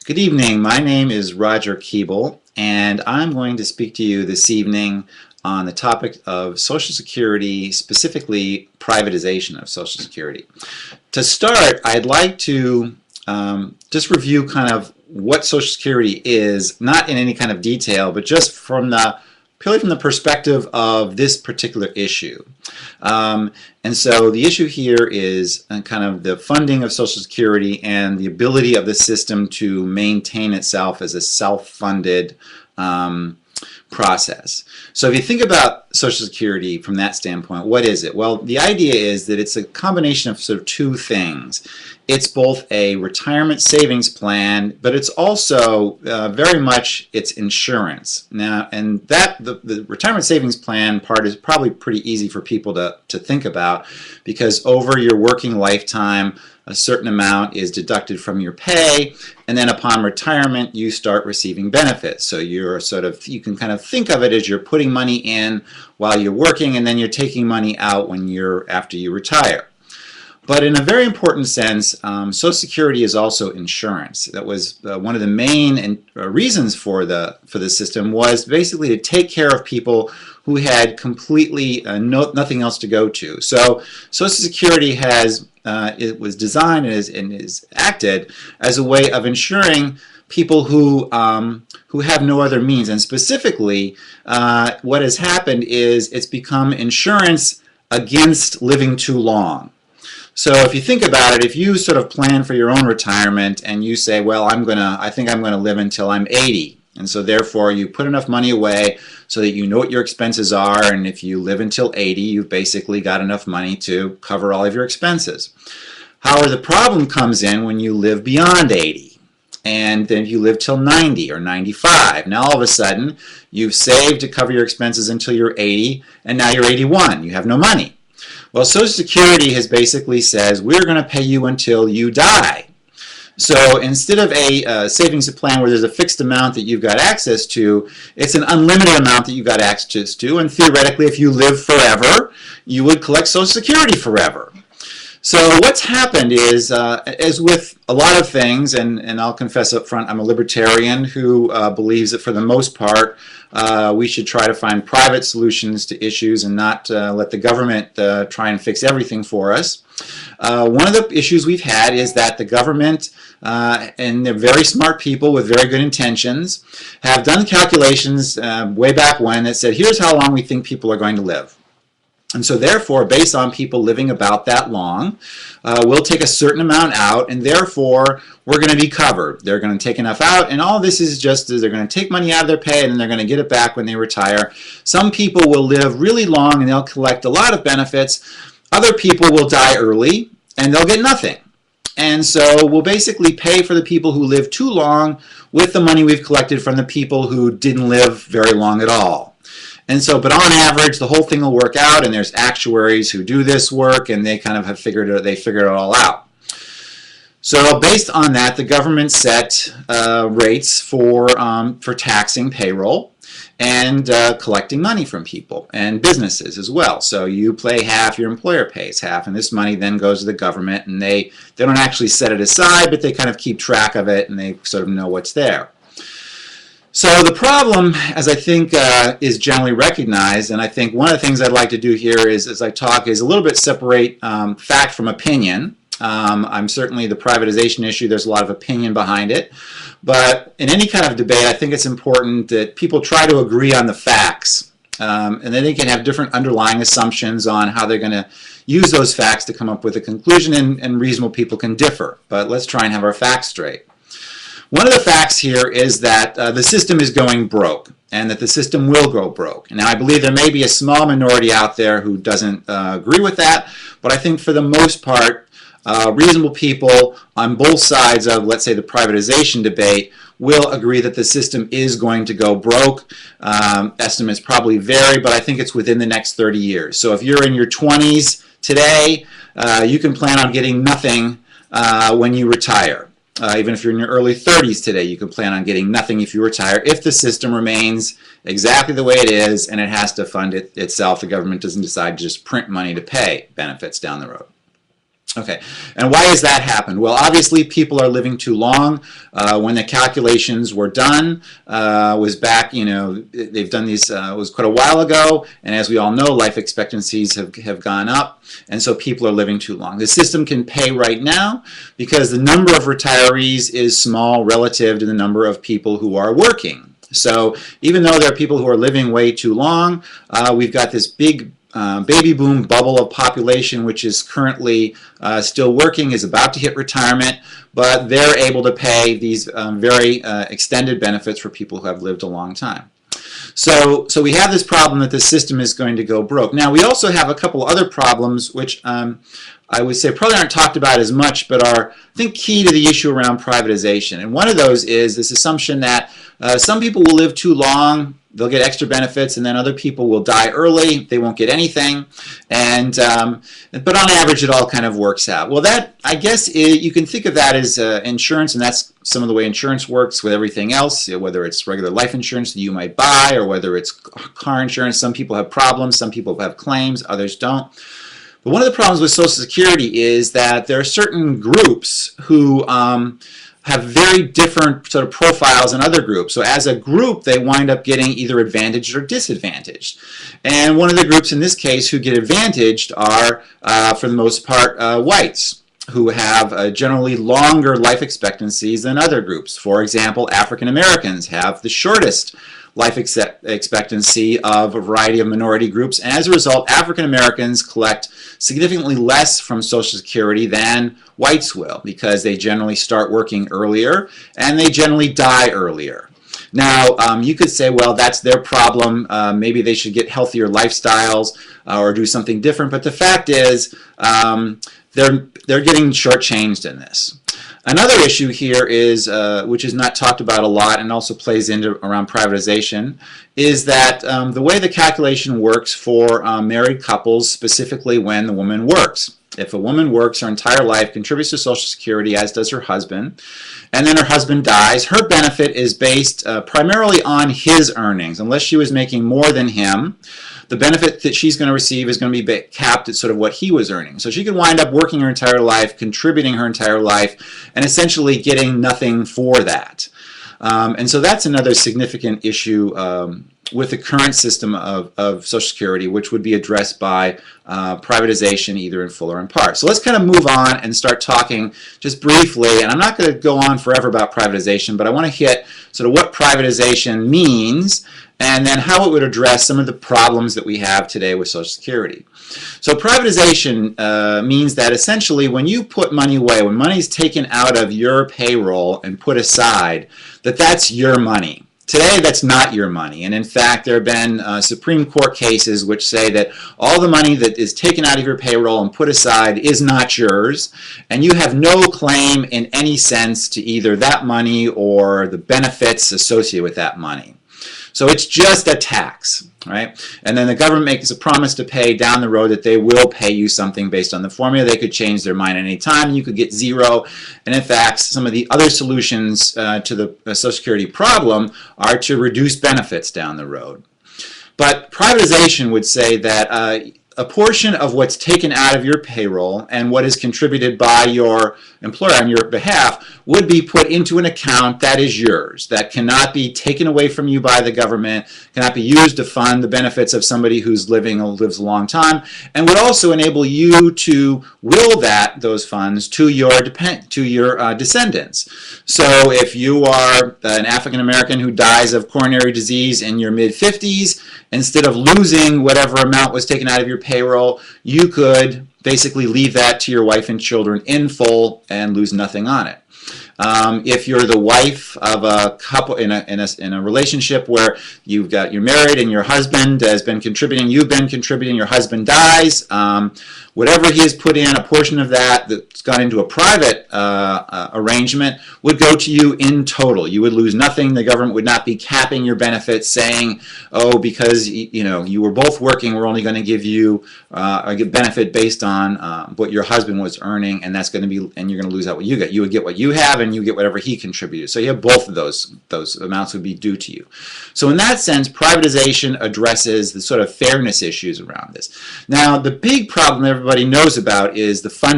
Good evening. My name is Roger Kuebel, and I'm going to speak to you this evening on the topic of Social Security, specifically privatization of Social Security. To start, I'd like to just review kind of what Social Security is, not in any kind of detail, but just purely from the perspective of this particular issue. And so the issue here is kind of the funding of Social Security and the ability of the system to maintain itself as a self-funded process. So if you think about Social Security from that standpoint, what is it? Well, the idea is that it's a combination of sort of two things. It's both a retirement savings plan, but it's also very much it's insurance. Now, and that the retirement savings plan part is probably pretty easy for people to think about, because over your working lifetime, a certain amount is deducted from your pay, and then upon retirement you start receiving benefits. So you can kind of think of it as you're putting money in while you're working, and then you're taking money out after you retire. But in a very important sense, Social Security is also insurance. That was one of the main reasons for the system, was basically to take care of people who had completely nothing else to go to. So Social Security it was designed and is acted as a way of ensuring people who have no other means. And specifically, what has happened is it's become insurance against living too long. So if you think about it, if you sort of plan for your own retirement and you say, well, I think I'm going to live until I'm 80. And so therefore you put enough money away so that you know what your expenses are, and if you live until 80, you've basically got enough money to cover all of your expenses. However, the problem comes in when you live beyond 80. And then if you live till 90 or 95, now all of a sudden you've saved to cover your expenses until you're 80, and now you're 81. You have no money. Well, Social Security has basically says, we're going to pay you until you die. So instead of a savings plan where there's a fixed amount that you've got access to, it's an unlimited amount that you've got access to, and theoretically if you live forever, you would collect Social Security forever. So what's happened is, as with a lot of things, and I'll confess up front, I'm a libertarian who believes that for the most part we should try to find private solutions to issues and not let the government try and fix everything for us. One of the issues we've had is that the government, and they're very smart people with very good intentions, have done calculations way back when that said, here's how long we think people are going to live. And so therefore, based on people living about that long, we'll take a certain amount out, and therefore we're going to be covered. They're going to take enough out, and all this is just they're going to take money out of their pay, and then they're going to get it back when they retire. Some people will live really long, and they'll collect a lot of benefits. Other people will die early, and they'll get nothing. And so we'll basically pay for the people who live too long with the money we've collected from the people who didn't live very long at all. And so, but on average, the whole thing will work out, and there's actuaries who do this work, and they kind of have figured it all out. So based on that, the government set rates for taxing payroll and collecting money from people and businesses as well. So you pay half, your employer pays half, and this money then goes to the government, and they don't actually set it aside, but they kind of keep track of it, and they sort of know what's there. So the problem, as I think is generally recognized, and I think one of the things I'd like to do here is, as I talk, is a little bit separate fact from opinion. I'm certainly the privatization issue, there's a lot of opinion behind it. But in any kind of debate, I think it's important that people try to agree on the facts. And then they can have different underlying assumptions on how they're going to use those facts to come up with a conclusion, and reasonable people can differ. But let's try and have our facts straight. One of the facts here is that the system is going broke, and that the system will go broke. Now, I believe there may be a small minority out there who doesn't agree with that, but I think for the most part, reasonable people on both sides of, let's say, the privatization debate will agree that the system is going to go broke. Estimates probably vary, but I think it's within the next 30 years. So if you're in your 20s today, you can plan on getting nothing when you retire. Even if you're in your early 30s today, you can plan on getting nothing if you retire, if the system remains exactly the way it is and it has to fund it itself. The government doesn't decide to just print money to pay benefits down the road. Okay, and why has that happened? Well, obviously people are living too long. When the calculations were done, was back, they've done these, was quite a while ago, and as we all know, life expectancies have gone up, and so people are living too long. The system can pay right now because the number of retirees is small relative to the number of people who are working. So even though there are people who are living way too long, we've got this big baby boom bubble of population which is currently still working, is about to hit retirement, but they're able to pay these very extended benefits for people who have lived a long time. So we have this problem that the system is going to go broke. Now we also have a couple other problems which I would say probably aren't talked about as much, but are, I think, key to the issue around privatization. And one of those is this assumption that some people will live too long, they'll get extra benefits, and then other people will die early, they won't get anything, and but on average it all kind of works out. Well, that, I guess, you can think of that as insurance, and that's some of the way insurance works with everything else, whether it's regular life insurance that you might buy, or whether it's car insurance. Some people have problems, some people have claims, others don't. But one of the problems with Social Security is that there are certain groups who have very different sort of profiles than other groups. So as a group, they wind up getting either advantaged or disadvantaged. And one of the groups in this case who get advantaged are, for the most part, whites, who have generally longer life expectancies than other groups. For example, African Americans have the shortest life expectancy of a variety of minority groups, and as a result, African Americans collect significantly less from Social Security than whites will, because they generally start working earlier and they generally die earlier. Now, you could say, well, that's their problem. Maybe they should get healthier lifestyles or do something different. But the fact is, they're getting shortchanged in this. Another issue here is, which is not talked about a lot and also plays into around privatization, is that the way the calculation works for married couples, specifically when the woman works. If a woman works her entire life, contributes to Social Security, as does her husband, and then her husband dies, her benefit is based primarily on his earnings. Unless she was making more than him, the benefit that she's going to receive is going to be capped at sort of what he was earning. So she could wind up working her entire life, contributing her entire life, and essentially getting nothing for that. And so that's another significant issue with the current system of Social Security, which would be addressed by privatization, either in full or in part. So let's kind of move on and start talking just briefly, and I'm not going to go on forever about privatization, but I want to hit sort of what privatization means and then how it would address some of the problems that we have today with Social Security. So privatization means that essentially when you put money away, when money is taken out of your payroll and put aside, that's your money. Today, that's not your money, and in fact, there have been Supreme Court cases which say that all the money that is taken out of your payroll and put aside is not yours, and you have no claim in any sense to either that money or the benefits associated with that money. So it's just a tax, right? And then the government makes a promise to pay down the road that they will pay you something based on the formula. They could change their mind at any time, and you could get zero. And in fact, some of the other solutions to the Social Security problem are to reduce benefits down the road. But privatization would say that a portion of what's taken out of your payroll and what is contributed by your employer on your behalf would be put into an account that is yours, that cannot be taken away from you by the government, cannot be used to fund the benefits of somebody who's lives a long time, and would also enable you to will those funds to your descendants. So if you are an African American who dies of coronary disease in your mid-50s, instead of losing whatever amount was taken out of your payroll, you could basically leave that to your wife and children in full and lose nothing on it. If you're the wife of a couple in a relationship where you're married and your husband has been contributing, you've been contributing, your husband dies, whatever he has put in, a portion of that's gone into a private arrangement would go to you in total. You would lose nothing. The government would not be capping your benefits, saying, "Oh, because you were both working, we're only going to give you a benefit based on what your husband was earning, and that's going to be, and you're going to lose out what you get. You would get what you have, and you get whatever he contributed. So you have both of those amounts would be due to you. So in that sense, privatization addresses the sort of fairness issues around this. Now, the big problem everybody knows about is the funding